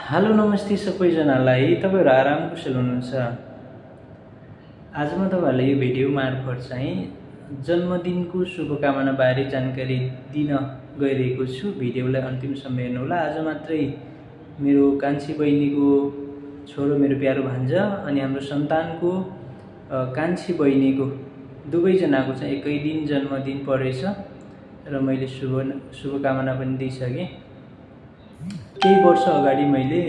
Hello नमस्ते सबैजनालाई। तपाईहरु आराम कुशल हुनुहुन्छ? आज म तपाईहरुलाई यो भिडियो मार्फत चाहिँ जन्मदिनको शुभकामना बारे जानकारी दिन गइरहेको छु। भिडियोलाई अन्तिमसम्म हेर्नु होला। आज मात्रै मेरो कान्छी बहिनीको छोरो, मेरो प्यारो भान्जा अनि हाम्रो सन्तानको कान्छी बहिनीको दुवैजनाको चाहिँ एकै दिन जन्मदिन परेछ र मैले शुभकामना पनि दिइसकेँ। केही वर्ष अगाडि मैले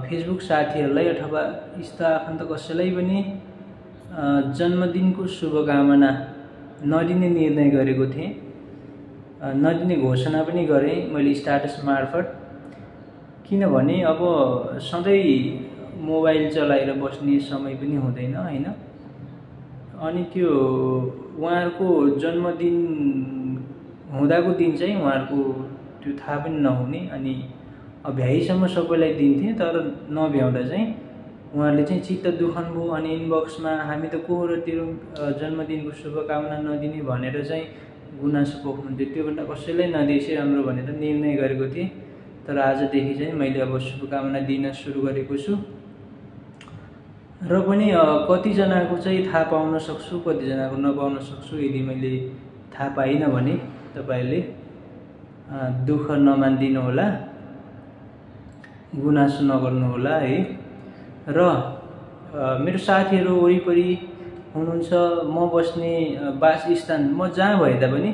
फेसबुक साथीहरूलाई अथवा इष्ट आफन्त कसैलाई पनि जन्मदिनको शुभकामना नदिने निर्णय गरेको थिएँ। नदिने घोषणा पनि गरेँ मैले स्ट्याटस मार्फत। किनभने अब सधैँ मोबाइल चलाएर बस्ने समय पनि हुँदैन हैन। अनि त्यो उहाँहरूको जन्मदिन हुँदाको दिन चाहिँ उहाँहरूको त्यो थाहा पनि नहुने, अनि भ्याइसम्म सबैलाई दिन्थे तर नभ्याउँदा चाहिँ उहाँहरूले चाहिँ चित्त दुखाउनु भयो। अनि इनबक्समा हामी त को र तेरो जन्मदिनको शुभकामना नदिने भनेर चाहिँ गुनासो पोख्नुहुन्थ्यो। त्योभन्दा कसैलाई नदिएपछि राम्रो भनेर निर्णय गरेको थिएँ। तर आजदेखि चाहिँ मैले अब शुभकामना दिन सुरु गरेको छु र पनि कतिजनाको चाहिँ थाहा पाउन सक्छु, कतिजनाको नपाउन सक्छु। यदि मैले थाहा पाइनँ भने तपाईहरुले दुःख नमान्दिनु होला, गुनासो नगर्नु होला है। र मेरो साथीहरू वरिपरि हुनुहुन्छ, म बस्ने वासस्थान, म जहाँ भए तापनि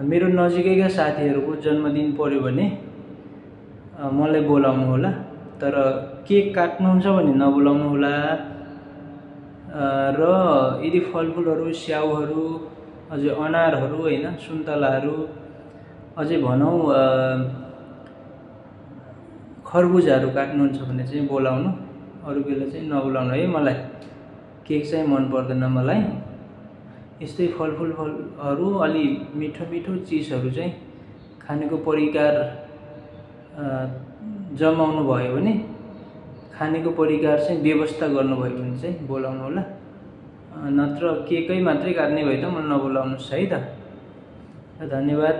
मेरो नजिकैका साथीहरूको जन्मदिन पर्यो भने मलाई बोलाउनु होला। तर केक काट्नुहुन्छ भने नबोलाउनु होला। र यदि फलफुलहरू, स्याउहरू, अझै अनारहरू हैन, सुन्तलाहरू, अझै भनौँ खरबुजाहरू काट्नुहुन्छ भने चाहिँ बोलाउनु, अरू बेला चाहिँ नबोलाउनु है। मलाई केक चाहिँ मन पर्दैन। मलाई यस्तै फलफुलहरू, अलि मिठो मिठो चिजहरू चाहिँ खानेको परिकार जमाउनु भयो भने, खानेको परिकार चाहिँ व्यवस्था गर्नुभयो भने चाहिँ बोलाउनु होला। नत्र केकै मात्रै काट्ने भए त मलाई नबोलाउनुहोस् है त। धन्यवाद।